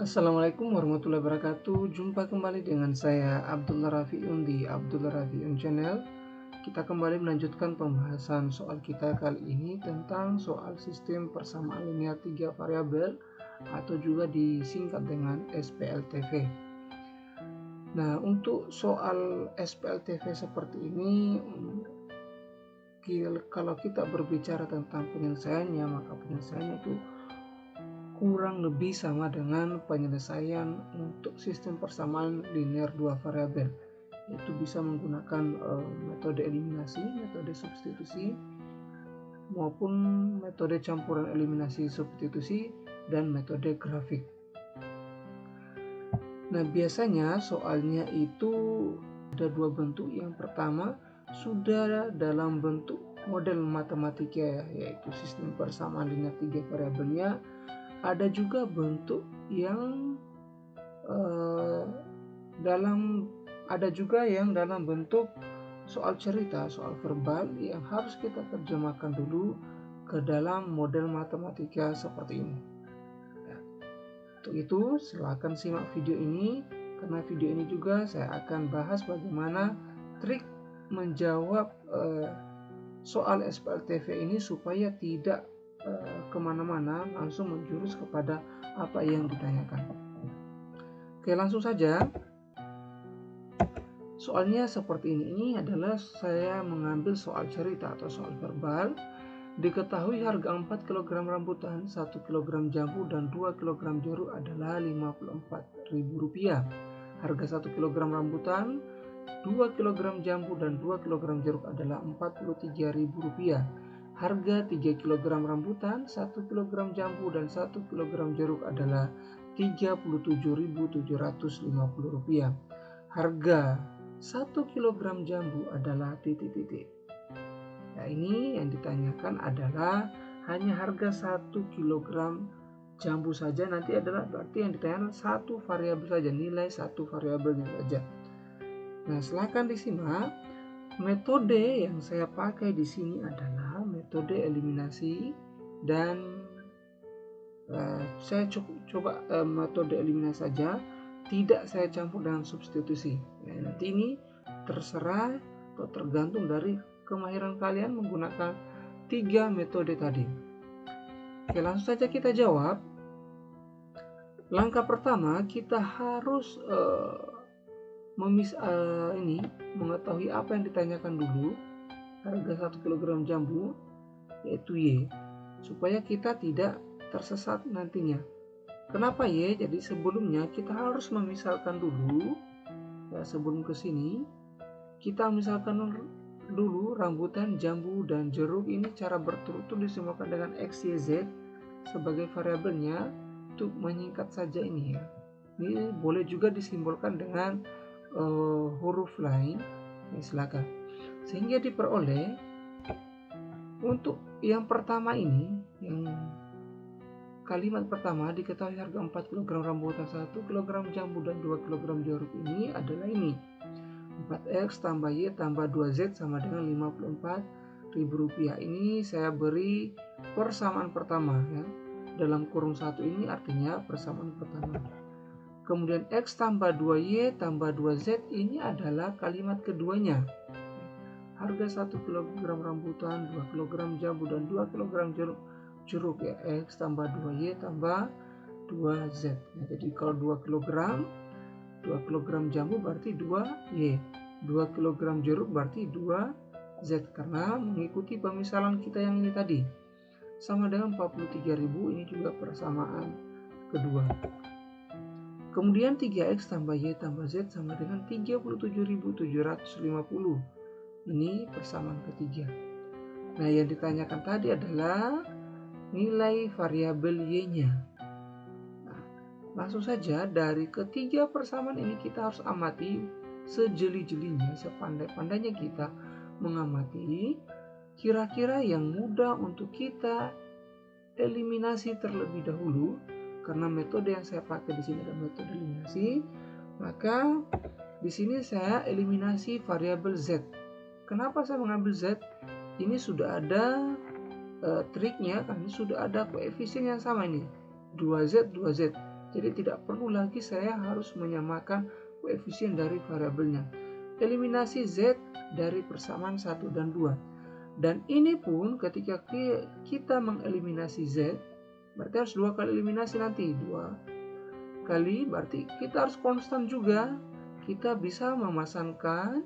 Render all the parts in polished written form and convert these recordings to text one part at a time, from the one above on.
Assalamualaikum warahmatullahi wabarakatuh. Jumpa kembali dengan saya Abdullah Rafiun di Abdullah Rafiun Channel. Kita kembali melanjutkan pembahasan soal kita kali ini tentang soal sistem persamaan linear 3 variabel atau juga disingkat dengan SPLTV. Nah, untuk soal SPLTV seperti ini, kalau kita berbicara tentang penyelesaiannya, maka penyelesaiannya itu kurang lebih sama dengan penyelesaian untuk sistem persamaan linear 2 variabel, yaitu bisa menggunakan metode eliminasi, metode substitusi, maupun metode campuran eliminasi substitusi dan metode grafik. Nah, biasanya soalnya itu ada dua bentuk. Yang pertama sudah dalam bentuk model matematika, yaitu sistem persamaan linear 3 variabelnya. Ada juga bentuk yang dalam bentuk soal cerita, soal verbal yang harus kita terjemahkan dulu ke dalam model matematika seperti ini. Ya. Untuk itu silakan simak video ini, karena video ini juga saya akan bahas bagaimana trik menjawab soal SPLTV ini supaya tidak kemana-mana, langsung menjurus kepada apa yang ditanyakan. Oke, langsung saja. Soalnya seperti ini. Ini adalah saya mengambil soal cerita atau soal verbal. Diketahui harga 4 kg rambutan, 1 kg jambu, dan 2 kg jeruk adalah Rp54.000. Harga 1 kg rambutan, 2 kg jambu, dan 2 kg jeruk adalah Rp43.000. Harga 3 kg rambutan, 1 kg jambu, dan 1 kg jeruk adalah Rp37.750. Harga 1 kg jambu adalah titik-titik. Nah, ini yang ditanyakan adalah hanya harga 1 kg jambu saja. Nanti adalah berarti yang ditanyakan satu variabel saja, nilai satu variabel saja. Nah, silakan disimak. Metode yang saya pakai di sini adalah metode eliminasi, dan saya coba metode eliminasi saja, tidak saya campur dengan substitusi. Nah, nanti ini terserah atau tergantung dari kemahiran kalian menggunakan 3 metode tadi. Oke, langsung saja kita jawab. Langkah pertama, kita harus mengetahui apa yang ditanyakan dulu. Harga 1 kg jambu, yaitu Y, supaya kita tidak tersesat nantinya. Kenapa Y? Jadi sebelumnya kita harus memisalkan dulu. Ya, sebelum ke sini kita misalkan dulu rambutan, jambu, dan jeruk ini cara berturut-turut disimbolkan dengan X, Y, Z sebagai variabelnya. Untuk menyingkat saja ini ya. Ini boleh juga disimbolkan dengan huruf lain, ya, silakan. Sehingga diperoleh untuk yang pertama ini, yang kalimat pertama, diketahui harga 4 kg rambutan, 1 kg jambu, dan 2 kg jeruk ini adalah ini 4X tambah Y tambah 2Z sama dengan Rp54.000. Ini saya beri persamaan pertama ya. Dalam kurung 1 ini artinya persamaan pertama. Kemudian X tambah 2Y tambah 2Z ini adalah kalimat keduanya. Harga 1 kg rambutan, 2 kg jambu, dan 2 kg jeruk ya. X tambah 2Y tambah 2Z. Nah, jadi kalau 2 kg jambu berarti 2Y. 2 kg jeruk berarti 2Z. Karena mengikuti pemisalan kita yang ini tadi. Sama dengan 43.000, ini juga persamaan kedua. Kemudian 3X tambah Y tambah Z sama dengan 37.750. Ini persamaan ketiga. Nah, yang ditanyakan tadi adalah nilai variabel Y-nya. Nah, langsung saja dari ketiga persamaan ini kita harus amati sejeli-jelinya, sepandai-pandainya kita mengamati kira-kira yang mudah untuk kita eliminasi terlebih dahulu. Karena metode yang saya pakai di sini adalah metode eliminasi, maka di sini saya eliminasi variabel Z. Kenapa saya mengambil Z? Ini sudah ada triknya, kan sudah ada koefisien yang sama ini, 2Z 2Z. Jadi tidak perlu lagi saya harus menyamakan koefisien dari variabelnya. Eliminasi Z dari persamaan 1 dan 2. Dan ini pun ketika kita mengeliminasi Z, berarti harus 2 kali eliminasi nanti. 2 kali berarti kita harus konstan juga. Kita bisa memasangkan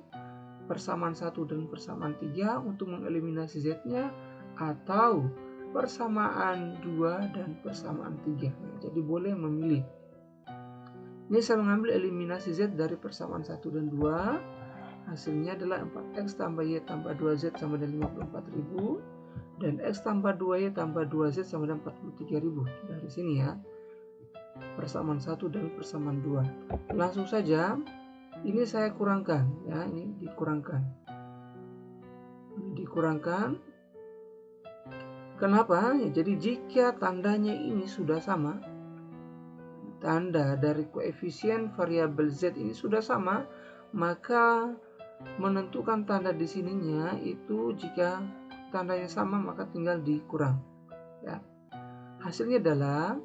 persamaan 1 dan persamaan 3 untuk mengeliminasi Z-nya, atau persamaan 2 dan persamaan 3. Jadi boleh memilih. Ini saya mengambil eliminasi Z dari persamaan 1 dan 2. Hasilnya adalah 4X tambah Y tambah 2Z sama dengan 54.000. Dan X tambah 2Y tambah 2Z sama dengan 43.000. Dari sini ya, persamaan 1 dan persamaan 2. Langsung saja, ini saya kurangkan ya, ini dikurangkan. Ini dikurangkan. Kenapa? Ya, jadi jika tandanya ini sudah sama, tanda dari koefisien variabel Z ini sudah sama, maka menentukan tanda di sininya itu jika tandanya sama maka tinggal dikurang ya. Hasilnya adalah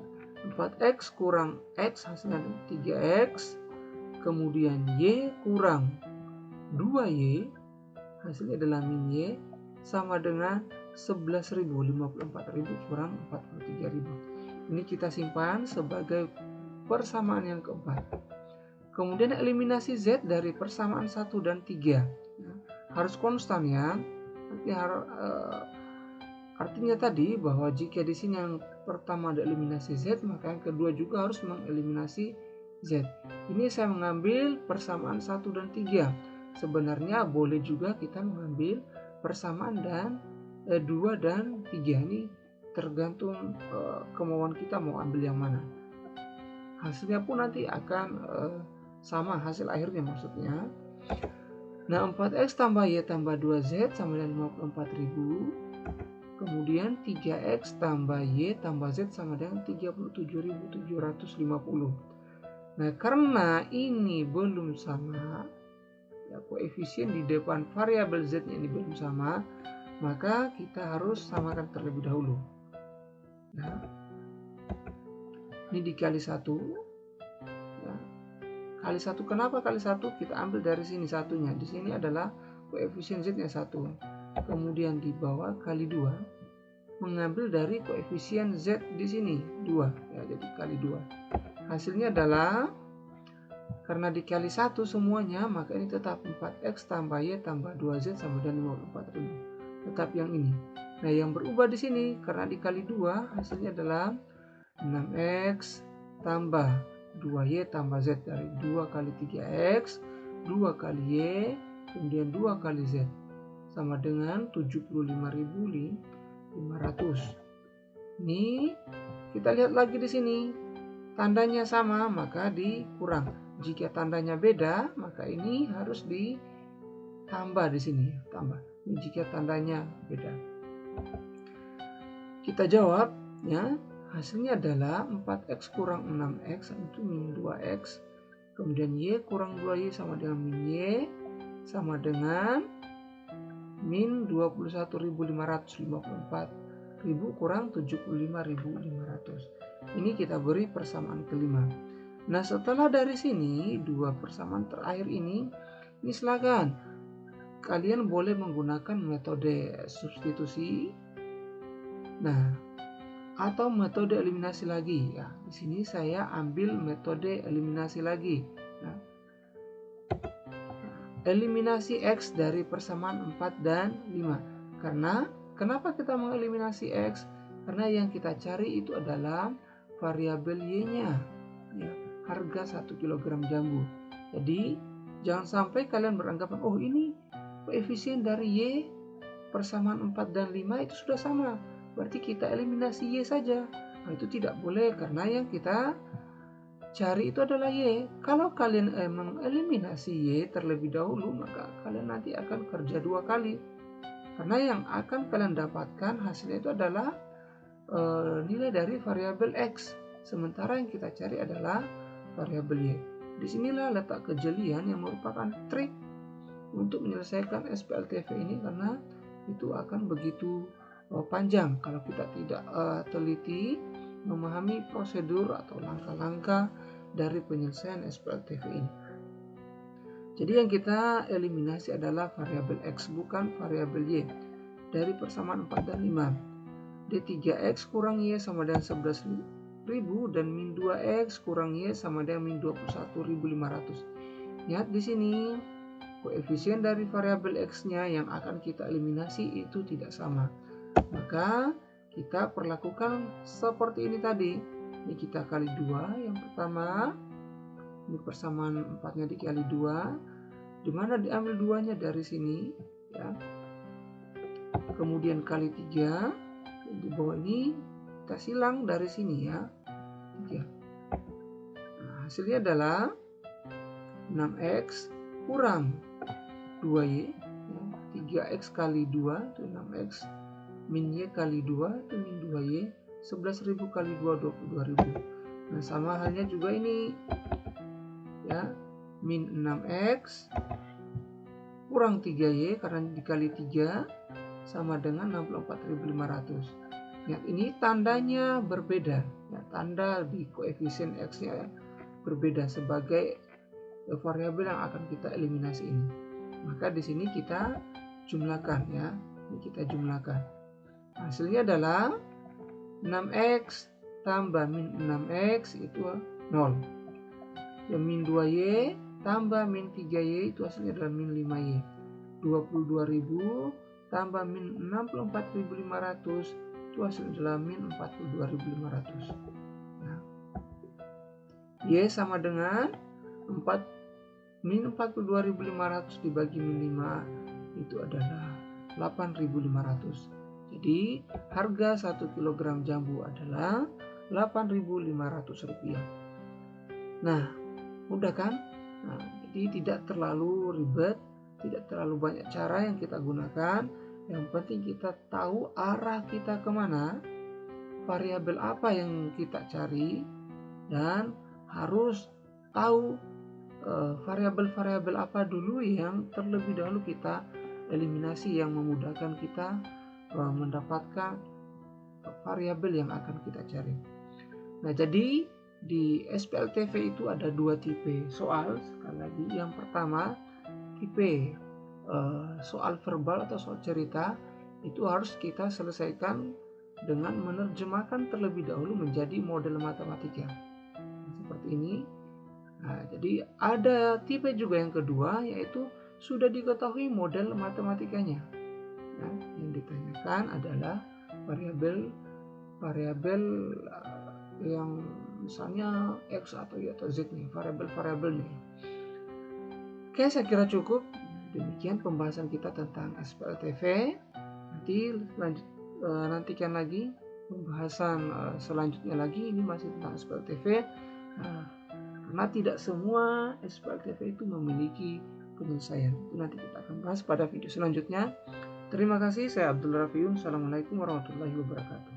4X kurang X, hasilnya 3X, kemudian Y kurang 2Y, hasilnya adalah min Y, sama dengan 11.000, 54.000 kurang 43.000. Ini kita simpan sebagai persamaan yang keempat. Kemudian eliminasi Z dari persamaan 1 dan 3. Harus konstan ya. Artinya tadi bahwa jika di sini yang pertama ada eliminasi Z, maka yang kedua juga harus mengeliminasi Z. Ini saya mengambil persamaan 1 dan 3. Sebenarnya boleh juga kita mengambil persamaan dan 2 dan 3. Ini tergantung kemauan kita mau ambil yang mana. Hasilnya pun nanti akan sama, hasil akhirnya maksudnya. Nah, 4X tambah Y tambah 2Z sama dengan 54.000. Kemudian 3X tambah Y tambah Z sama dengan 37.750. Nah, karena ini belum sama, ya, koefisien di depan variabel Z ini belum sama, maka kita harus samakan terlebih dahulu. Nah, ini dikali 1. Kali 1, kenapa kali 1? Kita ambil dari sini satunya. Di sini adalah koefisien Z-nya 1. Kemudian di bawah kali 2. Mengambil dari koefisien Z di sini 2. Ya, jadi kali 2. Hasilnya adalah, karena dikali 1 semuanya, maka ini tetap 4X tambah Y tambah 2Z sama dengan 54.000. Tetap yang ini. Nah, yang berubah di sini karena dikali 2, hasilnya adalah 6X tambah 2Y tambah Z, dari 2 kali 3X, 2 kali Y, kemudian 2 kali Z, sama dengan 75.500. Ini kita lihat lagi di sini. Tandanya sama, maka dikurang. Jika tandanya beda, maka ini harus ditambah di sini, tambah. Ini jika tandanya beda. Kita jawab ya. Hasilnya adalah 4X kurang 6X itu min 2X. Kemudian Y kurang 2Y sama dengan min Y, sama dengan min 21.554.000 kurang 75.500. Ini kita beri persamaan kelima. Nah, setelah dari sini, dua persamaan terakhir ini silakan. Kalian boleh menggunakan metode substitusi. Nah, atau metode eliminasi lagi ya. Di sini saya ambil metode eliminasi lagi. Nah, eliminasi X dari persamaan 4 dan 5. Karena kenapa kita mengeliminasi X? Karena yang kita cari itu adalah variabel Y-nya ya, harga 1 kg jambu. Jadi jangan sampai kalian beranggapan oh ini koefisien dari Y persamaan 4 dan 5 itu sudah sama, berarti kita eliminasi Y saja. Nah, itu tidak boleh karena yang kita cari itu adalah Y. Kalau kalian mengeliminasi Y terlebih dahulu, maka kalian nanti akan kerja 2 kali. Karena yang akan kalian dapatkan hasilnya itu adalah nilai dari variabel X. Sementara yang kita cari adalah variabel Y. Disinilah letak kejelian yang merupakan trik untuk menyelesaikan SPLTV ini, karena itu akan begitu panjang kalau kita tidak teliti memahami prosedur atau langkah-langkah dari penyelesaian SPLTV ini. Jadi yang kita eliminasi adalah variabel X, bukan variabel Y. Dari persamaan 4 dan 5. D3X kurang Y sama dengan 11.000 dan min 2X kurang Y sama dengan min 21.500. Lihat di sini, koefisien dari variabel X-nya yang akan kita eliminasi itu tidak sama. Maka kita perlakukan seperti ini tadi. Ini kita kali 2 yang pertama. Ini persamaan 4-nya dikali 2. Dimana diambil 2-nya dari sini. Ya. Kemudian kali 3. Di bawah ini kita silang dari sini ya. 3. Nah, hasilnya adalah 6X kurang 2Y. 3X kali 2 itu 6X. Min Y kali 2 itu min 2Y. 11.000 kali 2 22.000. Nah sama halnya juga ini ya, min 6X kurang 3Y karena dikali 3 sama dengan 64.500. Ya, ini tandanya berbeda ya, tanda di koefisien X-nya berbeda sebagai variabel yang akan kita eliminasi ini. Maka di sini kita jumlahkan ya, ini kita jumlahkan. Hasilnya adalah 6X tambah min 6X itu 0. Ya, min 2Y tambah min 3Y itu hasilnya adalah min 5Y. 22.000 tambah min 64.500 itu hasilnya adalah min 42.500. Ya. Y sama dengan min 42.500 dibagi min 5 itu adalah 8.500. Jadi harga 1 kg jambu adalah Rp8.500. Nah, mudah kan? Nah, jadi tidak terlalu ribet, tidak terlalu banyak cara yang kita gunakan. Yang penting kita tahu arah kita kemana, variabel apa yang kita cari, dan harus tahu variabel-variabel apa dulu yang terlebih dahulu kita eliminasi yang memudahkan kita mendapatkan variabel yang akan kita cari. Nah, jadi di SPLTV itu ada 2 tipe soal. Sekali lagi, yang pertama tipe soal verbal atau soal cerita itu harus kita selesaikan dengan menerjemahkan terlebih dahulu menjadi model matematika seperti ini. Nah, jadi ada tipe juga yang kedua, yaitu sudah diketahui model matematikanya. Ya, yang ditanyakan adalah variabel yang misalnya X atau Y atau Z nih, variabel-variabelnya. Oke, saya kira cukup. Demikian pembahasan kita tentang SPLTV. Nantikan lagi pembahasan selanjutnya lagi. Ini masih tentang SPLTV. Karena tidak semua SPLTV itu memiliki penyelesaian. Itu nanti kita akan bahas pada video selanjutnya. Terima kasih. Saya Abdul Rafiun. Assalamualaikum warahmatullahi wabarakatuh.